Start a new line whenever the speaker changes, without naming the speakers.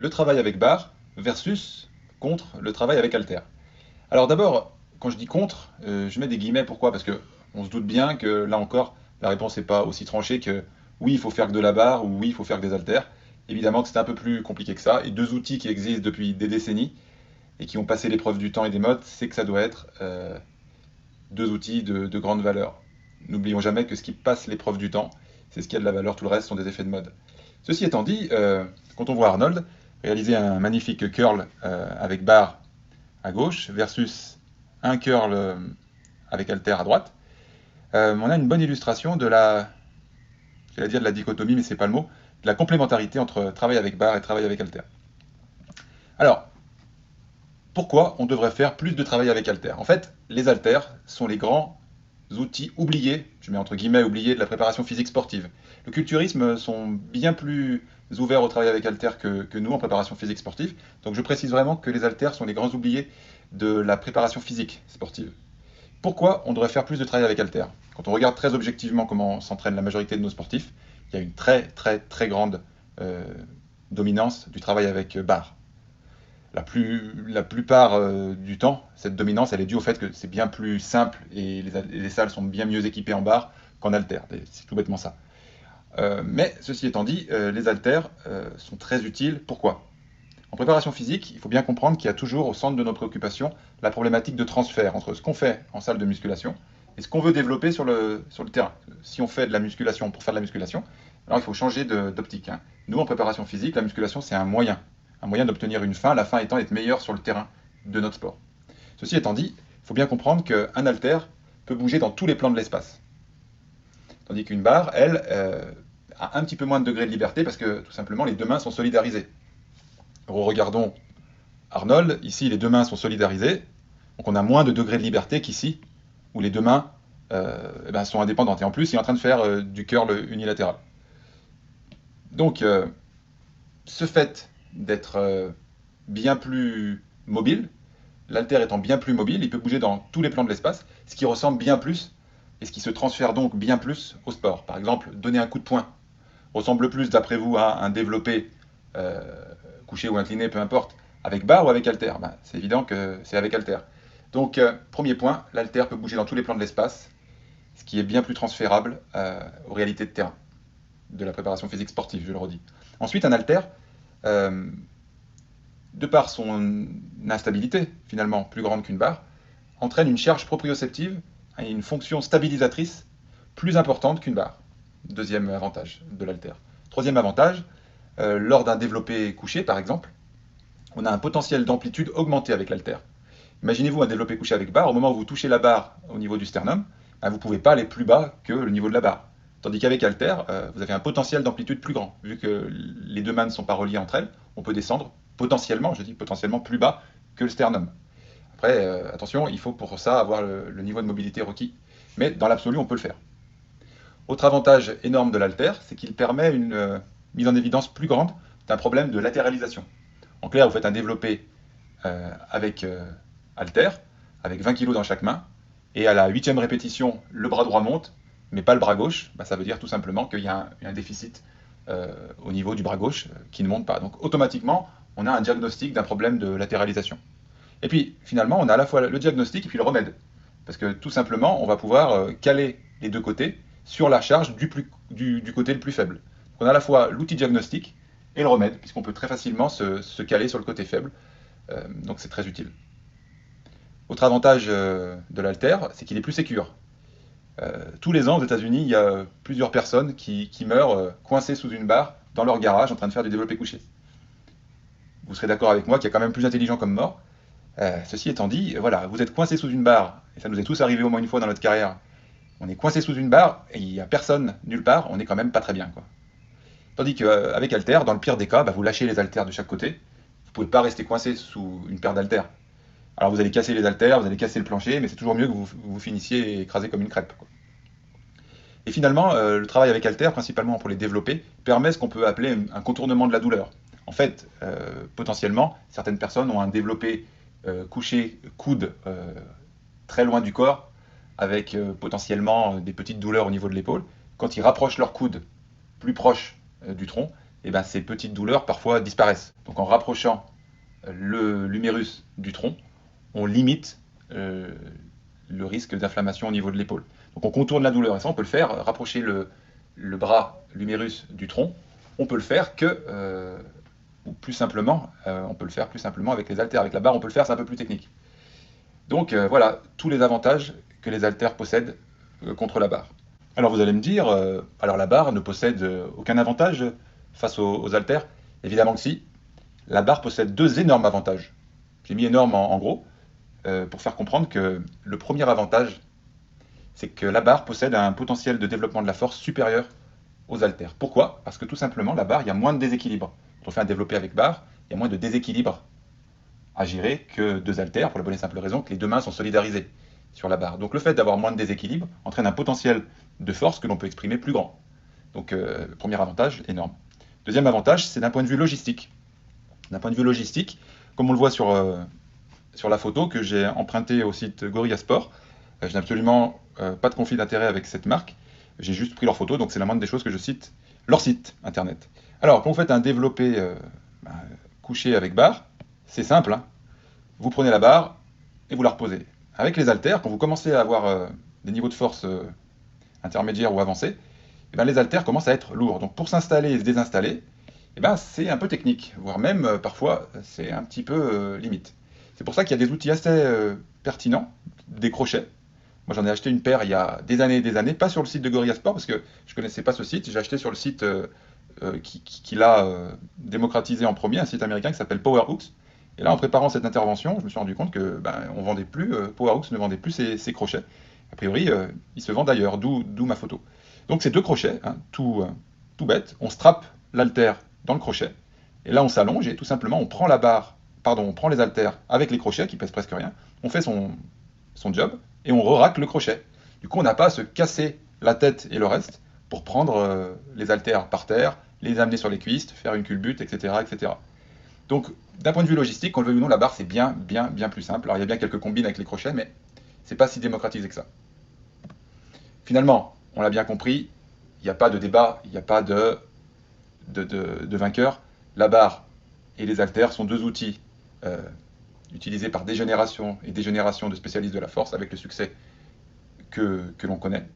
Le travail avec barre versus contre le travail avec haltère. Alors d'abord, quand je dis contre, je mets des guillemets. Pourquoi? Parce que on se doute bien que là encore, la réponse n'est pas aussi tranchée que oui, il faut faire que de la barre ou oui, il faut faire que des haltères. Évidemment que c'est un peu plus compliqué que ça. Et deux outils qui existent depuis des décennies et qui ont passé l'épreuve du temps et des modes, c'est que ça doit être deux outils de grande valeur. N'oublions jamais que ce qui passe l'épreuve du temps, c'est ce qui a de la valeur. Tout le reste sont des effets de mode. Ceci étant dit, quand on voit Arnold réaliser un magnifique curl avec barre à gauche versus un curl avec halter à droite, on a une bonne illustration de la, j'allais dire de la dichotomie, mais c'est pas le mot, de la complémentarité entre travail avec barre et travail avec halter. Alors, pourquoi on devrait faire plus de travail avec halter? En fait, les haltères sont les grands outils oubliés, je mets entre guillemets oubliés, de la préparation physique sportive. Le culturisme sont bien plus ouverts au travail avec haltères que nous en préparation physique sportive. Donc je précise vraiment que les haltères sont les grands oubliés de la préparation physique sportive. Pourquoi on devrait faire plus de travail avec haltères? Quand on regarde très objectivement comment s'entraîne la majorité de nos sportifs, il y a une très grande euh, dominance du travail avec barre. La plupart du temps, cette dominance, elle est due au fait que c'est bien plus simple et les salles sont bien mieux équipées en barre qu'en haltères. C'est tout bêtement ça. Mais ceci étant dit, les haltères sont très utiles. Pourquoi? En préparation physique, il faut bien comprendre qu'il y a toujours au centre de nos préoccupations la problématique de transfert entre ce qu'on fait en salle de musculation et ce qu'on veut développer sur le terrain. Si on fait de la musculation pour faire de la musculation, alors il faut changer d'optique. Hein. Nous, en préparation physique, la musculation, c'est un moyen d'obtenir une fin, la fin étant d'être meilleur sur le terrain de notre sport. Ceci étant dit, il faut bien comprendre qu'un haltère peut bouger dans tous les plans de l'espace. Tandis qu'une barre, elle, a un petit peu moins de degré de liberté parce que tout simplement les deux mains sont solidarisées. Regardons Arnold, ici les deux mains sont solidarisées, donc on a moins de degrés de liberté qu'ici, où les deux mains sont indépendantes. Et en plus, il est en train de faire du curl unilatéral. Donc, ce fait d'être bien plus mobile, l'haltère étant bien plus mobile, il peut bouger dans tous les plans de l'espace, ce qui ressemble bien plus, et ce qui se transfère donc bien plus au sport. Par exemple, donner un coup de poing ressemble plus, d'après vous, à un développé euh, couché ou incliné, peu importe, avec barre ou avec haltère? Ben, c'est évident que c'est avec haltère. Donc, premier point, l'haltère peut bouger dans tous les plans de l'espace, ce qui est bien plus transférable aux réalités de terrain, de la préparation physique sportive, je le redis. Ensuite, un haltère, euh, de par son instabilité, finalement plus grande qu'une barre, entraîne une charge proprioceptive et une fonction stabilisatrice plus importante qu'une barre. Deuxième avantage de l'haltère. Troisième avantage, lors d'un développé couché, par exemple, on a un potentiel d'amplitude augmenté avec l'haltère. Imaginez-vous un développé couché avec barre, au moment où vous touchez la barre au niveau du sternum, vous ne pouvez pas aller plus bas que le niveau de la barre. Tandis qu'avec haltère, vous avez un potentiel d'amplitude plus grand. Vu que les deux mains ne sont pas reliées entre elles, on peut descendre potentiellement, je dis potentiellement plus bas que le sternum. Après, attention, il faut pour ça avoir le niveau de mobilité requis. Mais dans l'absolu, on peut le faire. Autre avantage énorme de l'haltère, c'est qu'il permet une mise en évidence plus grande d'un problème de latéralisation. En clair, vous faites un développé avec halter, avec 20 kg dans chaque main, et à la huitième répétition, le bras droit monte, mais pas le bras gauche. Bah, ça veut dire tout simplement qu'il y a un déficit au niveau du bras gauche qui ne monte pas. Donc automatiquement, on a un diagnostic d'un problème de latéralisation. Et puis finalement, on a à la fois le diagnostic et puis le remède. Parce que tout simplement, on va pouvoir caler les deux côtés sur la charge du côté le plus faible. Donc, on a à la fois l'outil diagnostique et le remède, puisqu'on peut très facilement se caler sur le côté faible. Donc c'est très utile. Autre avantage de l'halter, c'est qu'il est plus sécure. Tous les ans aux États-Unis, il y a plusieurs personnes qui meurent coincées sous une barre dans leur garage en train de faire du développé couché. Vous serez d'accord avec moi qu'il y a quand même plus intelligent comme mort. Ceci étant dit, voilà, vous êtes coincé sous une barre, et ça nous est tous arrivé au moins une fois dans notre carrière. On est coincé sous une barre et il n'y a personne nulle part, on est quand même pas très bien, quoi. Tandis qu'avec halter, dans le pire des cas, bah, vous lâchez les haltères de chaque côté. Vous ne pouvez pas rester coincé sous une paire d'haltères. Alors vous allez casser les haltères, vous allez casser le plancher, mais c'est toujours mieux que vous finissiez écrasé comme une crêpe, quoi. Et finalement, le travail avec haltères, principalement pour les développer, permet ce qu'on peut appeler un contournement de la douleur. En fait, potentiellement, certaines personnes ont un développé couché coude très loin du corps, avec potentiellement des petites douleurs au niveau de l'épaule. Quand ils rapprochent leur coude plus proche du tronc, et ben, ces petites douleurs parfois disparaissent. Donc en rapprochant l'humérus du tronc, on limite euh, le risque d'inflammation au niveau de l'épaule. Donc on contourne la douleur. Et ça, on peut le faire, rapprocher le bras, l'humérus du tronc, on peut le faire ou plus simplement, on peut le faire plus simplement avec les haltères. Avec la barre, on peut le faire, c'est un peu plus technique. Donc voilà, tous les avantages que les haltères possèdent contre la barre. Alors vous allez me dire, alors la barre ne possède aucun avantage face aux haltères? Évidemment que si. La barre possède deux énormes avantages. J'ai mis énorme en gros, pour faire comprendre que le premier avantage, c'est que la barre possède un potentiel de développement de la force supérieur aux haltères. Pourquoi? Parce que tout simplement, la barre, il y a moins de déséquilibre. Quand on fait un développé avec barre, il y a moins de déséquilibre à gérer que deux haltères, pour la bonne et simple raison que les deux mains sont solidarisées sur la barre. Donc le fait d'avoir moins de déséquilibre entraîne un potentiel de force que l'on peut exprimer plus grand. Donc premier avantage, énorme. Deuxième avantage, c'est d'un point de vue logistique. D'un point de vue logistique, comme on le voit sur la photo que j'ai empruntée au site Gorilla Sport, je n'ai absolument pas de conflit d'intérêt avec cette marque. J'ai juste pris leurs photos, donc c'est la moindre des choses que je cite leur site internet. Alors, quand vous faites un développé bah, couché avec barre, c'est simple, hein. Vous prenez la barre et vous la reposez. Avec les haltères, quand vous commencez à avoir des niveaux de force intermédiaires ou avancés, eh ben, les haltères commencent à être lourds. Donc pour s'installer et se désinstaller, eh ben, c'est un peu technique, voire même parfois c'est un petit peu limite. C'est pour ça qu'il y a des outils assez pertinents, des crochets. Moi j'en ai acheté une paire il y a des et des années, pas sur le site de Gorilla Sport parce que je connaissais pas ce site, j'ai acheté sur le site qui l'a démocratisé en premier, un site américain qui s'appelle PowerHooks. Et là, en préparant cette intervention, je me suis rendu compte que on vendait plus, PowerHooks ne vendait plus ses crochets. A priori, ils se vendent ailleurs, d'où ma photo. Donc c'est deux crochets, hein, tout bête. On strappe l'haltère dans le crochet, et là on s'allonge et tout simplement on prend la barre, pardon, on prend les haltères avec les crochets qui pèsent presque rien. On fait son job et on re-racle le crochet. Du coup, on n'a pas à se casser la tête et le reste pour prendre les haltères par terre, les amener sur les cuisses, faire une culbute, etc., etc. Donc, d'un point de vue logistique, qu'on le veuille ou non, la barre, c'est bien plus simple. Alors, il y a bien quelques combines avec les crochets, mais c'est pas si démocratisé que ça. Finalement, on l'a bien compris, il n'y a pas de débat, il n'y a pas de vainqueur. La barre et les haltères sont deux outils utilisés par des générations et des générations de spécialistes de la force avec le succès que l'on connaît.